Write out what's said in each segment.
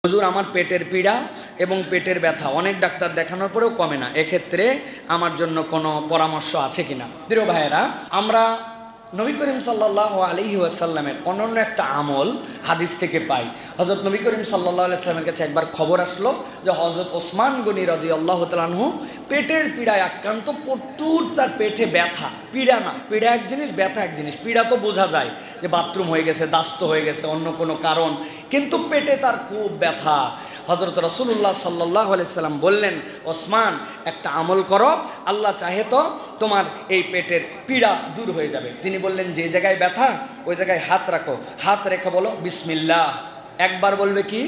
হুজুর আমার পেটের পীড়া এবং পেটের ব্যথা অনেক ডাক্তার দেখানোর পরেও কমে না, এক্ষেত্রে আমার জন্য কোনো পরামর্শ আছে কিনা? প্রিয় ভাইয়েরা, আমরা নবী করিম সাল্লাল্লাহু আলাইহি ওয়াসাল্লামের অনন্য একটা আমল হাদিস থেকে পাই। হযরত নবী করিম সাল্লাল্লাহু আলাইহি ওয়াসাল্লামের কাছে একবার খবর আসলো যে হযরত ওসমান গনি রাদিয়াল্লাহু তাআলা আনহু পেটের পীড়ায় আক্রান্ত, প্রচুর তার পেটে ব্যথা। পীড়া না, পীড়া এক জিনিস, ব্যথা এক জিনিস। পীড়া তো বোঝা যায় যে বাথরুম হয়ে গেছে, দাস্ত হয়ে গেছে, অন্য কোনো কারণ, কিন্তু পেটে তার খুব ব্যথা। হযরত রাসূলুল্লাহ সাল্লাল্লাহু আলাইহি সাল্লাম বললেন, ওসমান একটা আমল করো, আল্লাহ চাহে তো তোমার এই পেটের পীড়া দূর হয়ে যাবে। তিনি বললেন, যে জায়গায় ব্যথা ওই জায়গায় হাত রাখো, হাত রেখে বলো বিসমিল্লাহ। একবার বলবে কি?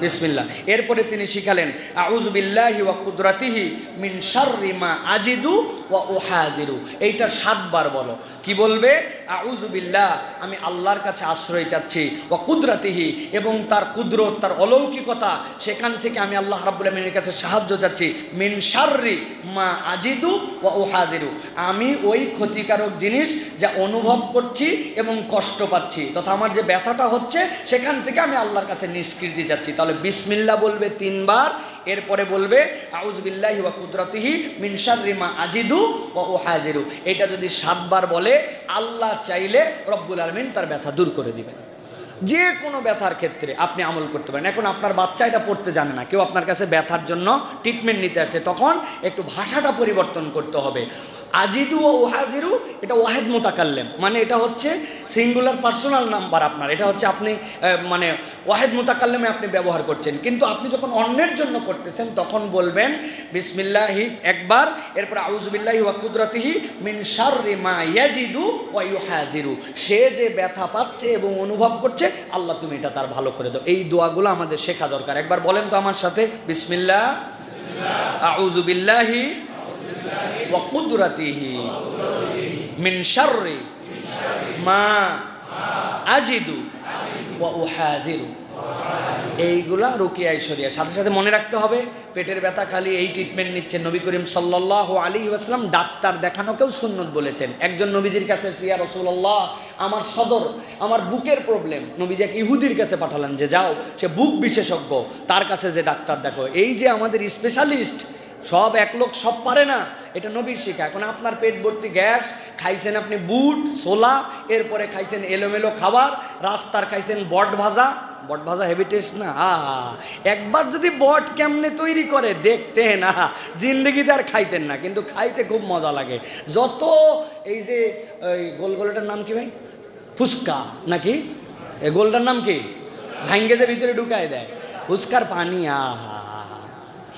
বিসমিল্লাহ। এরপরে তিনি শিখালেন, আউযু বিল্লাহি ওয়া কুদরাতিহি মিন শাররি মা আজিদু ওয়া উহাজিরু। এইটা 7 বার বলো। কি বলবে? আউযু বিল্লাহ, আমি আল্লাহর কাছে আশ্রয় চাচ্ছি, ওয়া কুদরাতিহি, এবং তার কুদরত, তার অলৌকিকতা, সেখান থেকে আমি আল্লাহ রাব্বুল আমিনের কাছে সাহায্য চাচ্ছি। মিন শাররি মা আজিদু ওয়া উহাজিরু, আমি ওই ক্ষতিকারক জিনিস যা অনুভব করছি এবং কষ্ট পাচ্ছি, তথা আমার যে ব্যথাটা হচ্ছে সেখান থেকে আমি আল্লাহর কাছে নিষ্কৃতি চাচ্ছি। তাহলে বিসমিল্লাহ বলবে 3 বার, এরপরে বলবে আউযু বিল্লাহি ওয়া কুদরাতিহি মিন শাররি মা আজিদু ওয়া উহাজিরু। এটা যদি 7 বার বলে, আল্লাহ চাইলে রব্বুল আলামিন তার ব্যথা দূর করে দিবেন। যে কোনো ব্যথার ক্ষেত্রে আপনি আমল করতে পারেন। এখন আপনার বাচ্চা এটা পড়তে জানে না, কেউ আপনার কাছে ব্যথার জন্য ট্রিটমেন্ট নিতে আসছে, তখন একটু ভাষাটা পরিবর্তন করতে হবে। আজিদু ও ওয়াহাজিরু, এটা ওয়াহেদ মুতাকাল্লিম, মানে এটা হচ্ছে সিঙ্গুলার পার্সোনাল নাম্বার আপনার, এটা হচ্ছে আপনি মানে ওয়াহেদ মুতাকাল্লিমে আপনি ব্যবহার করছেন। কিন্তু আপনি যখন অন্যের জন্য করতেছেন তখন বলবেন বিসমিল্লাহি একবার, এরপর আউযু বিল্লাহি ওয়া কুদরাতিহি মিন শাররি মা ইয়াজিদু ওয়া ইউহাজিরু। সে যে ব্যথা পাচ্ছে এবং অনুভব করছে, আল্লাহ তুমি এটা তার ভালো করে দাও। এই দোয়াগুলো আমাদের শেখা দরকার। একবার বলেন তো আমার সাথে, বিসমিল্লাহ, আউযু বিল্লাহি ওয়া কুদরাতিহি মিন শাররি মা আজিদু ওয়া উহাজিরু। এইগুলা রুকিয়া শরিয়া। সাথে সাথে মনে রাখতে হবে, পেটের ব্যথা খালি এই ট্রিটমেন্ট নিচ্ছেন নবী করিম সাল্লাল্লাহু আলাইহি ওয়াসাল্লাম ডাক্তার দেখানোকেও সুন্নত বলেছেন। একজন নবীজির কাছে, ইয়া রাসূলুল্লাহ আমার সদর, আমার বুকের প্রবলেম, নবীজি এক ইহুদির কাছে পাঠালেন যে যাও, সে বুক বিশেষজ্ঞ, তার কাছে যে ডাক্তার দেখো। এই যে আমাদের স্পেশালিস্ট, সব এক লোক সব পারে না, এটা নবীর শিক্ষা। এখন আপনার পেট ভর্তি গ্যাস, খাইছেন আপনি বুট ছোলা, এরপরে খাইছেন এলোমেলো খাবার, রাস্তার খাইছেন বট ভাজা। বট ভাজা হেভি টেস্ট না? একবার যদি বট কেমনে তৈরি করে দেখতেন, জিন্দগিতে আর খাইতেন না, কিন্তু খাইতে খুব মজা লাগে। যত এই যে গোলগোলাটার নাম কি ভাই? ফুচকা নাকি? এই গোলটার নাম কি? ভাঙ্গে যে ভিতরে ঢুকায় দেয়, ফুচকার পানি।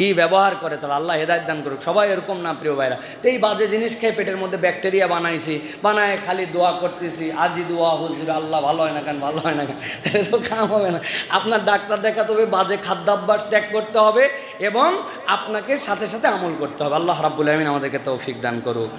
কি ব্যবহার করে, তাহলে আল্লাহ হেদায়েত দান করুক। সবাই এরকম না প্রিয় ভাইরা। তো এই বাজে জিনিস খেয়ে পেটের মধ্যে ব্যাকটেরিয়া বানাইছি, বানায় খালি দোয়া করতেছি, আজি দোয়া হুজুর, আল্লাহ ভালো হয় না কেন, ভালো হয় না কেন, তাহলে তো কাম হবে না। আপনার ডাক্তার দেখাতে হবে, বাজে খাদ্যাভ্যাস ত্যাগ করতে হবে এবং আপনাকে সাথে সাথে আমল করতে হবে। আল্লাহ রাব্বুল আমিন আমাদেরকে তৌফিক দান করুক।